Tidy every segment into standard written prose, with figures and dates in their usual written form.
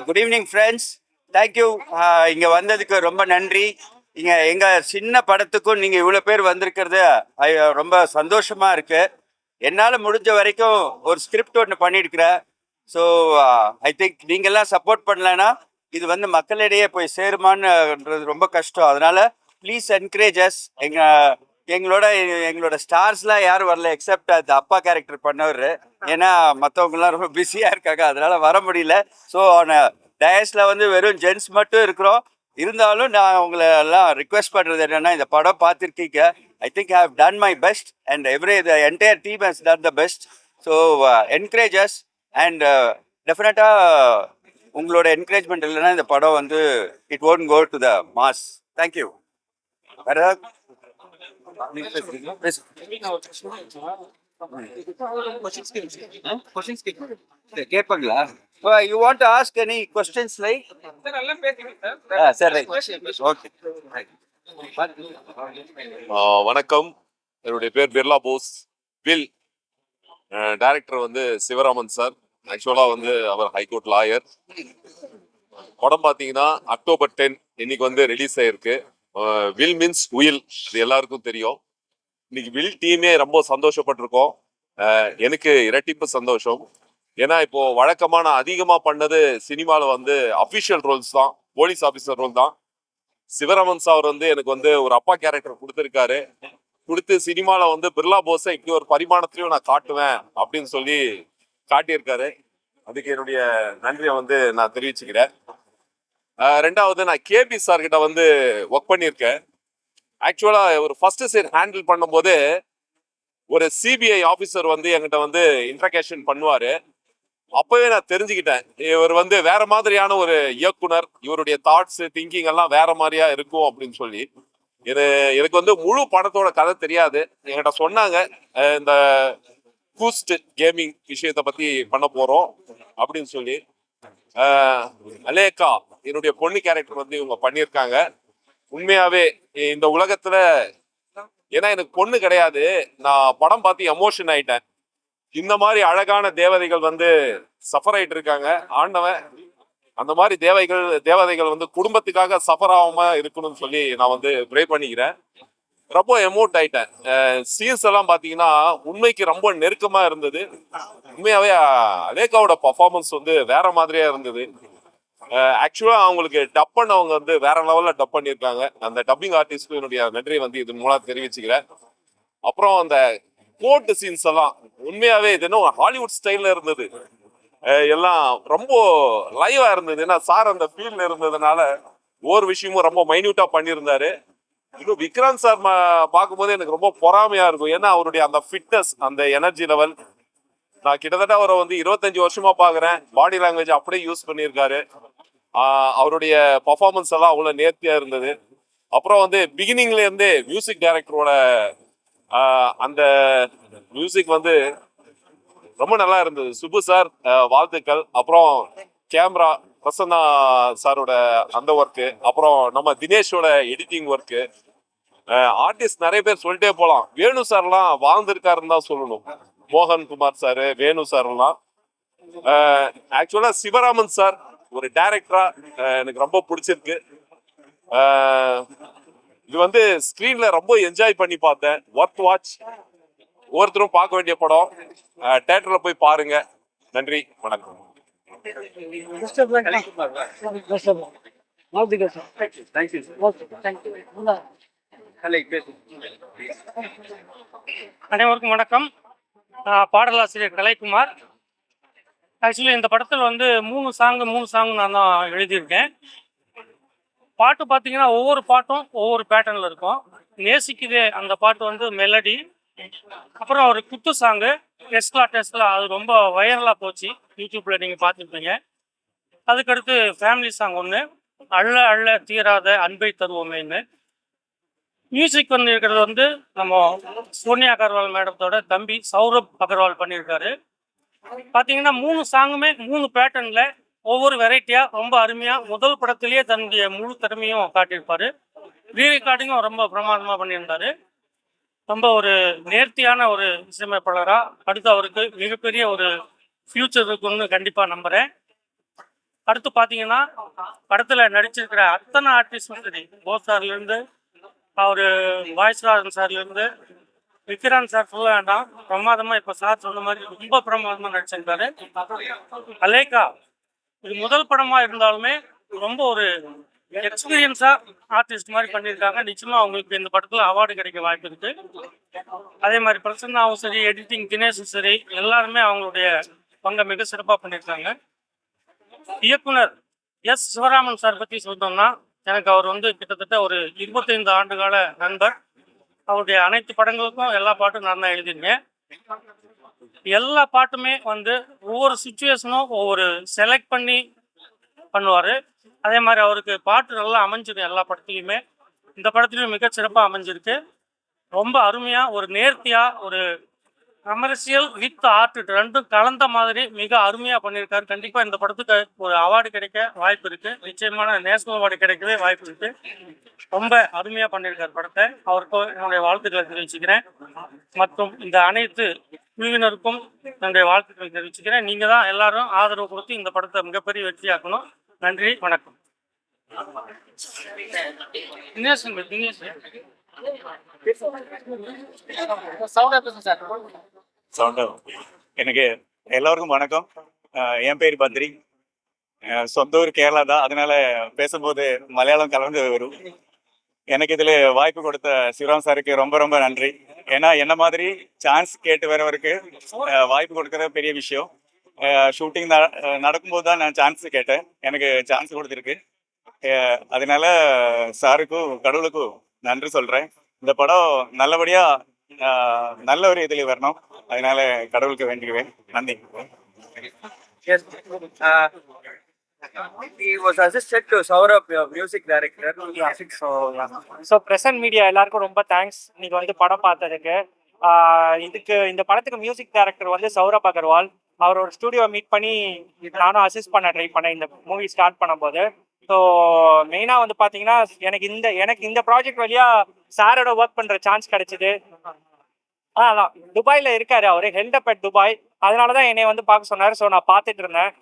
Good evening friends. Thank you. இங்கே வந்ததுக்கு ரொம்ப நன்றி. இங்கே எங்கள் சின்ன படத்துக்கும் நீங்கள் இவ்வளோ பேர் வந்திருக்கிறது ரொம்ப சந்தோஷமாக இருக்குது. என்னால் முடிஞ்ச வரைக்கும் ஒரு ஸ்கிரிப்ட் ஒன்று பண்ணியிருக்கிறேன். ஸோ ஐ திங்க் நீங்கள்லாம் சப்போர்ட் பண்ணலைன்னா இது வந்து மக்களிடையே போய் சேருமான்ன்றது ரொம்ப கஷ்டம். அதனால் ப்ளீஸ் என்கரேஜஸ். எங்களோட ஸ்டார்ஸ்லாம் யாரும் வரல எக்ஸப்ட் அந்த அப்பா கேரக்டர் பண்ணவர். ஏன்னா மற்றவங்கலாம் ரொம்ப பிஸியாக இருக்காங்க, அதனால வர முடியல. ஸோ டயஸில் வந்து வெறும் ஜென்ஸ் மட்டும் இருக்கிறோம். இருந்தாலும் நான் உங்களை எல்லாம் ரிக்வெஸ்ட் பண்ணுறது என்னென்னா, இந்த படம் பார்த்துருக்கீங்க. I think I have done my best and the entire team has done the best. So encourages and டெஃபினட்டாக உங்களோட என்கரேஜ்மெண்ட் இல்லைன்னா இந்த படம் வந்து it won't go to the mass. Thank you. வேற கேட்பாங்களா? You want to ask any questions like? Sir, right. Okay. வணக்கம், என்னுடைய பேர் பிர்லா போஸ். வில் டைரக்டர் வந்து சிவராமன் சார். ஆக்சுவலா வந்து அவர் ஹைகோர்ட் லாயர். படம் பார்த்தீங்கன்னா அக்டோபர் 10 இன்னைக்கு வந்து ரிலீஸ் ஆயிருக்கு. வில் மீன்ஸ் உயில், அது எல்லாருக்கும் தெரியும். இன்னைக்கு வில் டீமே ரொம்ப சந்தோஷப்பட்டிருக்கோம். எனக்கு இரட்டிப்பு சந்தோஷம். ஏன்னா இப்போ வழக்கமான அதிகமா பண்ணது சினிமாவில் வந்து அஃபிஷியல் ரோல்ஸ் தான், போலீஸ் ஆஃபீஸர் ரோல் தான். சிவராமன் சார் வந்து எனக்கு வந்து ஒரு அப்பா கேரக்டர் கொடுத்துருக்காரு. கொடுத்து சினிமாவில் வந்து பிர்லா போஸை இப்படி ஒரு பரிமாணத்திலையும் நான் காட்டுவேன் அப்படின்னு சொல்லி காட்டியிருக்காரு. அதுக்கு என்னுடைய நன்றியை வந்து நான் தெரிவிச்சுக்கிறேன். ரெண்டாவது, நான் கேபி சார் கிட்ட வந்து ஒர்க் பண்ணியிருக்கேன். ஆக்சுவலா ஒரு ஃபர்ஸ்ட் சீன் ஹேண்டில் பண்ணும்போது ஒரு சிபிஐ ஆஃபீஸர் வந்து என்கிட்ட வந்து இன்ட்ரகேஷன் பண்ணுவாரு. அப்பவே நான் தெரிஞ்சுக்கிட்டேன், இவர் வந்து வேற மாதிரியான ஒரு இயக்குனர், இவருடைய தாட்ஸ் திங்கிங் எல்லாம் வேற மாதிரியா இருக்கும் அப்படின்னு சொல்லி. எனக்கு வந்து முழு படத்தோட கதை தெரியாது. என்கிட்ட சொன்னாங்க, இந்த கூஸ்ட் கேமிங் விஷயத்தை பத்தி பண்ண போறோம் அப்படின்னு சொல்லி. அலேக்கா என்னுடைய பொண்ணு கேரக்டர் வந்து இவங்க பண்ணியிருக்காங்க. உண்மையாவே இந்த உலகத்துல, ஏன்னா எனக்கு பொண்ணு கிடையாது, நான் படம் பார்த்து எமோஷன் ஆயிட்டேன். இந்த மாதிரி அழகான தேவதைகள் வந்து சஃபர் ஆயிட்டு இருக்காங்க. ஆண்டவன் அந்த மாதிரி தேவதைகள் வந்து குடும்பத்துக்காக சஃபர் ஆகாம இருக்கணும்னு சொல்லி நான் வந்து ப்ரே பண்ணிக்கிறேன். ரொம்ப எமோட் ஆயிட்டேன். சீன்ஸ் எல்லாம் பாத்தீங்கன்னா உண்மைக்கு ரொம்ப நெருக்கமா இருந்தது. உண்மையாவே அலேகாவோட பர்ஃபார்மன்ஸ் வந்து வேற மாதிரியா இருந்தது. ஆக்சுவலா அவங்களுக்கு டப் பண்ணவங்க வந்து வேற லெவல்ல டப் பண்ணியிருக்காங்க. அந்த டப்பிங் ஆர்டிஸ்ட்க்கு என்னுடைய நன்றியை வந்து இது மூலம் தெரிவிச்சுக்கிறேன். அப்புறம் அந்த கோர்ட் சீன்ஸ் எல்லாம் உண்மையாவே இது என்ன ஹாலிவுட் ஸ்டைல்ல இருந்தது. எல்லாம் ரொம்ப லைவா இருந்தது. ஏன்னா சார் அந்த ஃபீல்ட்ல இருந்ததுனால ஒவ்வொரு விஷயமும் ரொம்ப மைன்யூட்டா பண்ணியிருந்தாரு. இன்னும் விக்ராந்த் சார் பார்க்கும்போது எனக்கு ரொம்ப பொறாமையா இருக்கும். ஏன்னா அவருடைய அந்த ஃபிட்னஸ், அந்த எனர்ஜி லெவல், நான் கிட்டத்தட்ட அவரை வந்து 25 வருஷமா பாக்குறேன். பாடி லாங்குவேஜ் அப்படியே யூஸ் பண்ணியிருக்காரு. அவருடைய பர்ஃபார்மன்ஸ் எல்லாம் அவ்வளவு நேர்த்தியா இருந்தது. அப்புறம் வந்து பிகினிங்ல இருந்தே மியூசிக் டைரக்டரோட அந்த மியூசிக் வந்து ரொம்ப நல்லா இருந்தது. சுபு சார் வாழ்த்துக்கள். அப்புறம் கேமரா பிரசன்னா சாரோட அந்த ஒர்க்கு, அப்புறம் நம்ம தினேஷோட எடிட்டிங் ஒர்க்கு, ஆர்டிஸ்ட் நிறைய பேர் சொல்லிட்டே போலாம். வேணு சார்லாம் வாழ்ந்திருக்காருன்னு தான் சொல்லணும். மோகன் குமார் சார், வேணு சார் எல்லாம். ஆக்சுவலா சிவராமன் சார் ஒரு டைரக்டரா எனக்கு ரொம்ப பிடிச்சிருக்கு. இது வந்து ஸ்கிரீன்ல ரொம்ப என்ஜாய் பண்ணி பார்த்தேன். Worth watch. ஒவ்வொருத்தரும் பார்க்க வேண்டிய படம். தியேட்டர்ல போய் பாருங்க. நன்றி, வணக்கம். அனைவருக்கும் வணக்கம். பாடலாசிரியர் கலைக்குமார். ஆக்சுவலி இந்த படத்தில் வந்து மூணு சாங் நான் தான் எழுதியிருக்கேன். பாட்டு பார்த்தீங்கன்னா ஒவ்வொரு பாட்டும் ஒவ்வொரு பேட்டர்னில் இருக்கும். நேசிக்குதே அந்த பாட்டு வந்து மெலடி. அப்புறம் ஒரு குத்து சாங்கு டெஸ்லா, அது ரொம்ப வைரலாக போச்சு, யூடியூப்பில் நீங்கள் பார்த்துருப்பீங்க. அதுக்கடுத்து ஃபேமிலி சாங் ஒன்று, அள்ள அள்ள தீராத அன்பை தருவோமேன்னு. மியூசிக் வந்து இருக்கிறது வந்து நம்ம சோனியா அகர்வால் மேடத்தோட தம்பி சௌரப் அகர்வால் பண்ணியிருக்காரு. பார்த்தீங்கன்னா மூணு சாங்குமே மூணு பேட்டர்னில் ஒவ்வொரு வெரைட்டியாக ரொம்ப அருமையாக முதல் படத்திலேயே தன்னுடைய முழு திறமையும் காட்டியிருப்பார். ரீ ரெக்கார்டிங்கும் ரொம்ப பிரமாதமாக பண்ணியிருந்தார். ரொம்ப ஒரு நேர்த்தியான ஒரு இசையமைப்பாளராக அடுத்து அவருக்கு மிகப்பெரிய ஒரு ஃப்யூச்சர் இருக்குன்னு கண்டிப்பாக நம்புகிறேன். அடுத்து பார்த்தீங்கன்னா படத்தில் நடிச்சிருக்கிற அத்தனை ஆர்டிஸ்டும் சரி, போஸ் சார்லேருந்து அவர் வாய்ஸ்ராஜன் சார்லேருந்து விக்ராந்த் சார் சொல்ல வேண்டாம், பிரமாதமாக இப்போ சார் சொன்ன மாதிரி ரொம்ப பிரமாதமாக நடிச்சிருக்காரு. அலேக்கா இது முதல் படமாக இருந்தாலுமே ரொம்ப ஒரு எக்ஸ்பீரியன்ஸாக ஆர்டிஸ்ட் மாதிரி பண்ணியிருக்காங்க. நிச்சயமாக அவங்களுக்கு இந்த படத்தில் அவார்டு கிடைக்க வாய்ப்பு இருக்கு. அதே மாதிரி பிரசன்னாவும் சரி, எடிட்டிங் தினேஷும் சரி, எல்லாருமே அவங்களுடைய பங்கை மிக சிறப்பாக பண்ணியிருக்காங்க. இயக்குனர் எஸ் சிவராமன் சார் பற்றி சொல்லணும்னா, எனக்கு அவர் வந்து கிட்டத்தட்ட ஒரு 25 ஆண்டுகால நண்பர். அவருடைய அனைத்து படங்களுக்கும் எல்லா பாட்டும் நான் தான் எழுதியிருக்கேன். எல்லா பாட்டுமே வந்து ஒவ்வொரு சுச்சுவேஷனும் ஒவ்வொரு செலக்ட் பண்ணி பண்ணுவார். அதே மாதிரி அவருக்கு பாட்டு நல்லா அமைஞ்சிருக்கு எல்லா படத்துலையுமே. இந்த படத்துலையும் மிக சிறப்பாக அமைஞ்சிருக்கு. ரொம்ப அருமையாக ஒரு நேர்த்தியாக ஒரு கமர்ஷியல் வித் ஆர்ட் ரெண்டும் கலந்த மாதிரி மிக அருமையாக பண்ணியிருக்காரு. கண்டிப்பாக இந்த படத்துக்கு ஒரு அவார்டு கிடைக்க வாய்ப்பு இருக்குது. நிச்சயமான நேஷனல் அவார்டு கிடைக்கவே வாய்ப்பு இருக்குது. ரொம்ப அருமையாக பண்ணியிருக்காரு படத்தை. அவருக்கு என்னுடைய வாழ்த்துக்களை தெரிவிச்சுக்கிறேன். மற்றும் இந்த அனைத்து குழுவினருக்கும் என்னுடைய வாழ்த்துக்களை தெரிவிச்சுக்கிறேன். நீங்கள் தான் எல்லாரும் ஆதரவு கொடுத்து இந்த படத்தை மிகப்பெரிய வெற்றியாக்கணும். நன்றி, வணக்கம். எனக்கு எல்லாருக்கும் வணக்கம். என் பேர் பத்ரி. சொந்த ஊர் கேரளா தான், அதனால பேசும்போது மலையாளம் கலந்து வரும். எனக்கு இதில் வாய்ப்பு கொடுத்த சிவராம் சாருக்கு ரொம்ப ரொம்ப நன்றி. ஏன்னா என்ன மாதிரி சான்ஸ் கேட்டு வரவருக்கு வாய்ப்பு கொடுக்கறது பெரிய விஷயம். ஷூட்டிங் நடக்கும்போது தான் நான் சான்ஸ் கேட்டேன், எனக்கு சான்ஸ் கொடுத்துருக்கு. அதனால சாருக்கும் கடவுளுக்கும் நன்றி சொல்கிறேன். இந்த படம் நல்லபடியாக நல்ல ஒரு இதில் வரணும், அதனால கடவுளுக்கு வேண்டிக்குவேன். நன்றி. Yes. He was assisted to Saurabh, music director. So present media எல்லாருக்கும் ரொம்ப தேங்க்ஸ் இன்னைக்கு வந்து படம் பார்த்ததுக்கு. இந்த படத்துக்கு மியூசிக் டைரக்டர் வந்து சௌரப் அகர்வால். அவரோட ஸ்டூடியோ மீட் பண்ணி நானும் அசிஸ்ட் பண்ண ட்ரை பண்ணேன் இந்த மூவி ஸ்டார்ட் பண்ணும்போது. ஸோ மெயினாக வந்து பார்த்தீங்கன்னா எனக்கு இந்த ப்ராஜெக்ட் வழியாக சாரோட ஒர்க் பண்ணுற சான்ஸ் கிடைச்சிது. அதான் துபாயில் இருக்காரு அவர், ஹெல்டப் அட் துபாய். அதனால தான் என்னை வந்து பார்க்க சொன்னார். ஸோ நான் பார்த்துட்டு இருந்தேன்.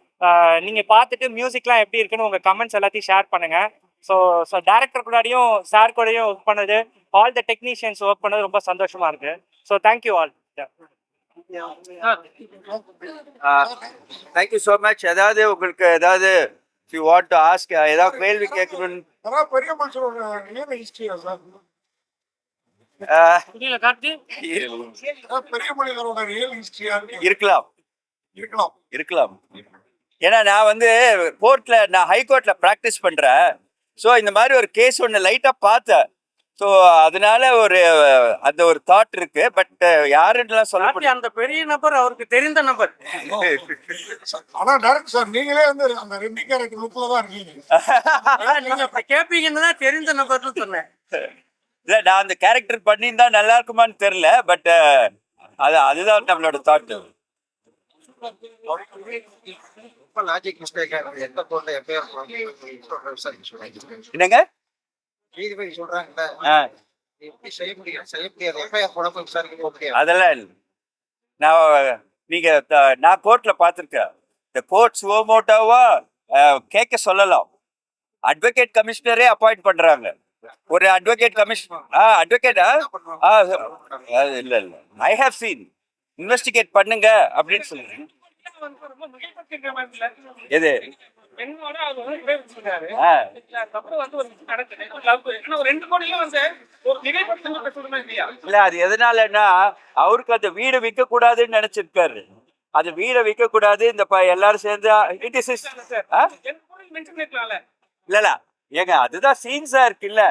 நீங்கள் பார்த்துட்டு மியூசிக்லாம் எப்படி இருக்குன்னு உங்கள் கமெண்ட்ஸ் எல்லாத்தையும் ஷேர் பண்ணுங்கள். ஸோ டேரக்டர் கூடயும் சார் கூடயும் ஒர்க் பண்ணது, ஆல் த டெக்னீஷியன்ஸ் ஒர்க் பண்ணது ரொம்ப சந்தோஷமாக இருக்குது. So thank you all. Thank you so much. ஏதாவது உங்களுக்கு ஏதாவது if you want to ask ஏதாவது கேள்வி கேட்கணும். பெரிய மனுஷனோட ரியல் ஹிஸ்டரியா சார்? புரியல கார்த்தி. பெரிய மனிதனோட ரியல் ஹிஸ்டரியா இருக்கலாம் இருக்கலாம் இருக்கலாம். ஏன்னா நான் வந்து கோர்ட்ல, நான் ஹைகோர்ட்ல ப்ராக்டிஸ் பண்றேன். ஸோ இந்த மாதிரி ஒரு கேஸ் ஒன்று லைட்டா பார்த்தேன். ஸோ அதனால அந்த ஒரு தாட் இருக்கு. பட் யாருன்னு சொல்ல முடியும். அந்த பெரிய நபர் அவருக்கு தெரிந்த நபர். ஆனா டைரக்ட் சார் நீங்களே வந்து அந்த ரெண்டு கேரக்டர் லுக்ல தான் இருக்கீங்க. நீங்க அப்படி கேட்பீங்கன்னு தான் தெரிந்த நபர்னு சொன்னேன். இல்லை, நான் அந்த கேரக்டர் பண்ணியிருந்தா நல்லா இருக்குமான்னு தெரியல. பட் அதுதான் நம்மளோட தாட். லாஜிக் மிஸ்டேக் எந்த கோர்ட்ல எப்பயோ என்னங்க நீதிபதி சொல்றாங்கல்ல, எப்படி செய்ய முடியாது எஃப்ஐஆர் போட போய் விசாரிக்க போக முடியாது. அதெல்லாம் இல்லை. நான் கோர்ட்ல பார்த்துருக்கேன். இந்த கோர்ட் சுவமோட்டோவா கேட்க சொல்லலாம். அட்வொகேட் கமிஷனரே அப்பாயிண்ட் பண்றாங்க. ஒரு அட்வொகேட் கமிஷனர் அட்வொகேட்டா இல்ல இல்ல ஐ ஹேவ் சீன் இன்வெஸ்டிகேட் பண்ணுங்க அப்படின்னு சொல்லுங்க. எது இல்ல, அது எதனாலன்னா அவருக்கு அந்த வீடு விற்க கூடாதுன்னு நினைச்சிருக்காரு. அது வீடை விற்க கூடாது. இந்த எல்லாரும் சேர்ந்து இல்ல ஏங்க, அதுதான் சீன்ஸா இருக்கு. இல்ல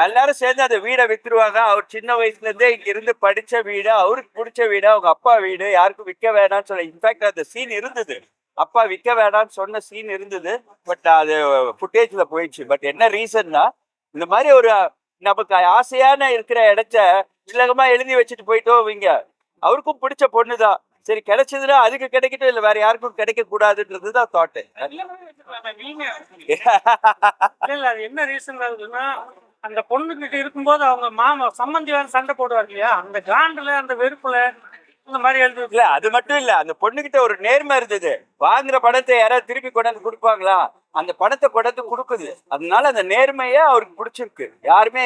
எல்லாரும் சேர்ந்து அந்த வீடை வித்துருவாங்க. அவர் சின்ன வயசுல இருந்தே இங்க இருந்து படிச்ச வீடு, அவருக்கு பிடிச்ச வீடு, அவங்க அப்பா வீடு, யாருக்கும் விற்க வேணாம்னு சொல்ல. இன்ஃபேக்ட் அந்த சீன் இருந்தது, அப்பா விற்க வேணாம்னு சொன்ன சீன் இருந்தது. பட் அது ஃபுட்டேஜ்ல போயிடுச்சு. பட் என்ன ரீசன்னா, இந்த மாதிரி ஒரு நமக்கு ஆசையான இருக்கிற இடத்த இலகமா எழுதி வச்சுட்டு போயிட்டோம். இவங்க அவருக்கும் பிடிச்ச பொண்ணுதான், சரி கிடைச்சதுன்னா அதுக்கு கிடைக்கட்டும், இல்ல வேற யாருக்கும் கிடைக்க கூடாதுன்றதுதான் தாட்டு. என்ன ரீசன் ஆகுதுன்னா, அந்த பொண்ணு கிட்ட இருக்கும்போது அவங்க மாமா சம்பந்தி வேற சண்டை போடுவார் இல்லையா, அந்த காண்டுல அந்த வெறுப்புல இந்த மாதிரி எழுதி இல்ல அது மட்டும் இல்ல, அந்த பொண்ணுகிட்ட ஒரு நேர்மை இருந்தது. வாங்குற பணத்தை யாராவது திருப்பி கொண்டாந்து கொடுப்பாங்களா? அந்த பணத்தை கொண்டாந்து கொடுக்குது. அதனால அந்த நேர்மையே அவருக்கு பிடிச்சிருக்கு.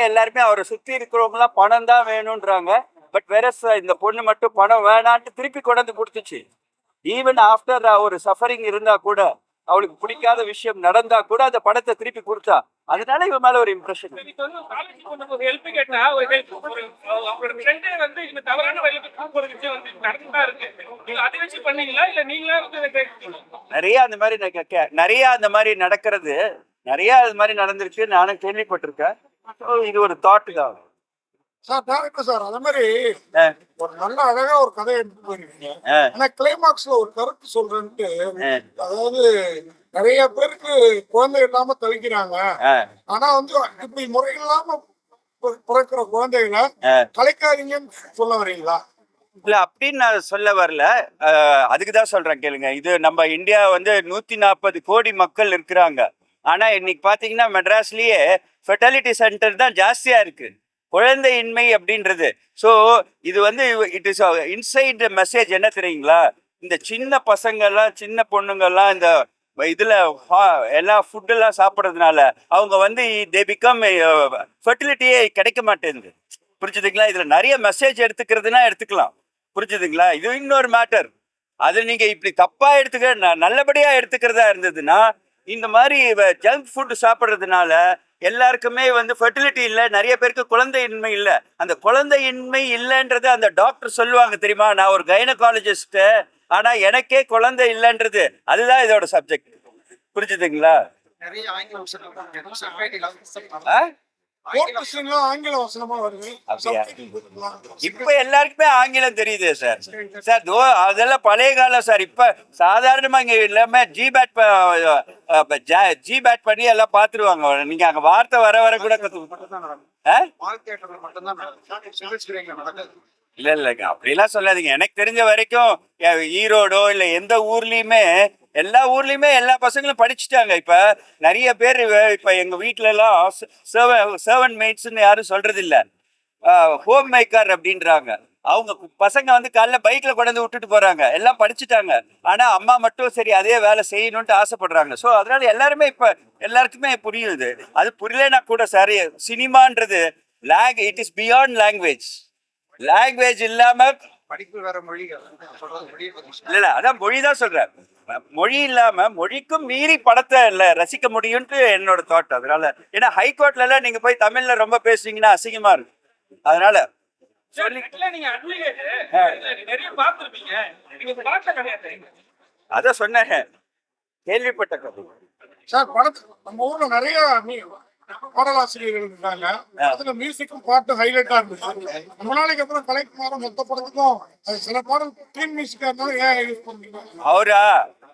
எல்லாருமே அவரை சுத்தி இருக்கிறவங்க எல்லாம் பணம் தான் வேணும்ன்றாங்க. பட் வேற இந்த பொண்ணு மட்டும் பணம் வேணான்ட்டு திருப்பி கொண்டாந்து கொடுத்துச்சு. ஈவன் ஆஃப்டர் ஒரு சஃபரிங் இருந்தா கூட, அவளுக்கு பிடிக்காத விஷயம் நடந்தா கூட அந்த பணத்தை திருப்பி கொடுத்தா. அதனால இவன் மேல ஒரு இம்ப்ரெஷன். இன்னைக்கு வந்து காலேஜ் பொண்ணுக்கு ஒரு ஹெல்ப் கேட்டா ஒரு ஹெல்ப் அவங்களோட ஃப்ரெண்டே வந்து இந்த தவறான வழியில போற விஷயம் வந்து நடந்துட்டா இருக்கு. நீங்க அதை வச்சு பண்ணீங்களா இல்ல நீங்களா வந்து நிறைய அந்த மாதிரி நிறைய அந்த மாதிரி நடக்கிறது, நிறைய அது மாதிரி நடந்திருக்கு. நானும் கேள்விப்பட்டிருக்கேன். So, இது ஒரு தாட் தான். சார் டேரக்டர் சார் அதே மாதிரி அஹ், ஒரு நல்ல அழகா ஒரு கதையை எடுத்து போயிருக்கீங்க. அஹ், ஆனா கிளைமாக்ஸ்ல ஒரு கருத்து சொல்றேன்ட்டு, அஹ், அதாவது நிறைய பேருக்கு குழந்தை இல்லாம தவிக்கிறாங்க. அஹ், ஆனா வந்து இப்படி முறை இல்லாம பிறக்கிற குழந்தைகளை அஹ். கலைக்காதீங்கன்னு சொல்ல வரீங்களா? இல்ல அப்படின்னு நான் சொல்ல வரல. அதுக்குதான் சொல்றேன் கேளுங்க. இது நம்ம இந்தியா வந்து 140 கோடி மக்கள் இருக்கிறாங்க. ஆனா இன்னைக்கு பாத்தீங்கன்னா மெட்ராஸ்லயே ஃபெர்டிலிட்டி சென்டர் தான் ஜாஸ்தியா இருக்கு, குழந்தையின்மை அப்படின்றது. ஸோ இது வந்து இட் இஸ் இன்சைட் மெசேஜ் என்ன தெரியுங்களா? இந்த சின்ன பசங்கள்லாம் சின்ன பொண்ணுங்கள்லாம் இந்த இதுல எல்லா ஃபுட்டெல்லாம் சாப்பிட்றதுனால அவங்க வந்து தே பிகம் ஃபெர்டிலிட்டியே கிடைக்க மாட்டேங்குது. புரிஞ்சுதுங்களா? இதுல நிறைய மெசேஜ் எடுத்துக்கிறதுனா எடுத்துக்கலாம். புரிஞ்சுதுங்களா? இது இன்னொரு மேட்டர். அது நீங்க இப்படி தப்பா நல்லபடியா எடுத்துக்கிறதா இருந்ததுன்னா, இந்த மாதிரி ஜங்க் ஃபுட் சாப்பிட்றதுனால எல்லாருக்குமே வந்து ஃபெர்டிலிட்டி இல்லை, நிறைய பேருக்கு குழந்தையின்மை இல்லை. அந்த குழந்தையின்மை இல்லைன்றது அந்த டாக்டர் சொல்லுவாங்க தெரியுமா? நான் ஒரு கைனகாலஜிஸ்ட், ஆனா எனக்கே குழந்தை இல்லைன்றது அதுதான் இதோட சப்ஜெக்ட். புரிஞ்சுதுங்களா? நிறைய ஆங்கில வசனம் ஆ? ஆங்கில வசனமா வருது. அப்படியா? Subtitle போட்டுக்கலாம். இப்ப எல்லாருக்குமே ஆங்கிலம் தெரியுது சார். சார் அதெல்லாம் பழைய காலம் சார். இப்ப சாதாரணமா இங்க எல்லாமே ஜிபேட் பண்ணி எல்லாம் பாத்துருவாங்க. நீங்க அங்க வார்த்தை வர வர கூட மால் தியேட்டர்ல மட்டும்தான் சிவில் ஸ்கிரீன்ல நடக்குது. இல்லைங்க, அப்படிலாம் சொல்லாதீங்க. எனக்கு தெரிஞ்ச வரைக்கும் ஈரோடோ இல்ல எந்த ஊர்லயுமே எல்லா ஊர்லயுமே எல்லா பசங்களும் படிச்சுட்டாங்க. இப்ப நிறைய பேர் இப்ப எங்க வீட்டுல எல்லாம் சர்வன்ட் மெய்ட்ஸ்ன்னு யாரும் சொல்றது இல்ல, ஹோம் மேக்கர் அப்படின்றாங்க. அவங்க பசங்க வந்து காலைல பைக்ல கொண்டு விட்டுட்டு போறாங்க, எல்லாம் படிச்சுட்டாங்க. ஆனா அம்மா மட்டும் சரி அதே வேலை செய்யணும்ட்டு ஆசைப்படுறாங்க. ஸோ அதனால எல்லாருமே இப்ப எல்லாருக்குமே புரியுது. அது புரியலன்னா கூட சரி, சினிமான்றது இட் இஸ் பியாண்ட் லாங்குவேஜ் இல்லாம படிப்பு வேற மொழிகள் சொல்றது மொழியை பத்தி இல்ல அதான் மொழிதான் சொல்றேன். மொழி இல்லாம மொழிக்கும் மீறி படத்தை ரசிக்க முடியும்ட்டு என்னோட தாட். அதனால ஏன்னா ஹைகோர்ட்ல எல்லாம் நீங்க போய் தமிழ்ல ரொம்ப பேசுறீங்கன்னா அசிங்கமா இருக்கு. அதனால சொல்லி நீங்க நிறைய பார்த்திருப்பீங்க, நீங்க பார்த்த கிடையாது. அதான் சொன்னேன், கேள்விப்பட்ட கதை. சார் நம்ம ஊர்ல நிறைய பாடலாசிரியர்கள் இருக்காங்க. அதுல மியூசிக்கும் பாட்டு ஹைலைட்டா இருந்துச்சு. ரொம்ப நாளைக்கு அப்புறம் கலைக்குமாரும் மொத்த படத்துக்கும் சில பாடல் கிளீன் மியூசிக்கா இருந்தாலும் ஏன் யூஸ் பண்றீங்க?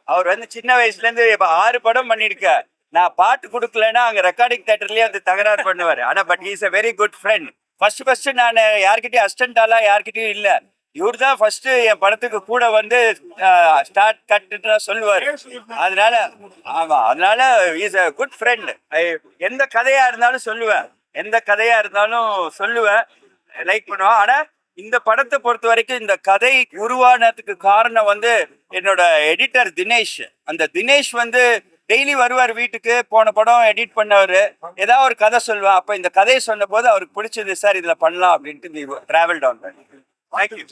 அவர் வந்து சின்ன வயசுல இருந்து இப்ப 6 படம் பண்ணிருக்க. நான் பாட்டு கொடுக்கலன்னா அங்க ரெக்கார்டிங் தியேட்டர்லயே வந்து தகராறு பண்ணுவாரு. ஆனா but is a very good friend. First நான் யார்கிட்டயும் அசிஸ்டன்டாலா யார்கிட்டயும் இல்ல, இவர் தான் ஃபர்ஸ்ட் என் படத்துக்கு கூட வந்து ஸ்டார்ட் கட்டுன்னு சொல்லுவாரு. அதனால ஆமா, அதனால இஸ் a குட் ஃப்ரெண்ட். எந்த கதையா இருந்தாலும் சொல்லுவேன், லைக் பண்ணுவேன். ஆனா இந்த படத்தை பொறுத்த வரைக்கும் இந்த கதை உருவானதுக்கு காரணம் வந்து என்னோட எடிட்டர் தினேஷ். அந்த தினேஷ் வந்து டெய்லி வருவார் வீட்டுக்கு. போன படம் எடிட் பண்ணவர், ஏதாவது ஒரு கதை சொல்லுவேன். அப்ப இந்த கதையை சொன்ன போது அவருக்கு பிடிச்சது, சார் இதுல பண்ணலாம் அப்படின்ட்டு டிராவல் டவுன் பண்ணி. தேங்க்யூ.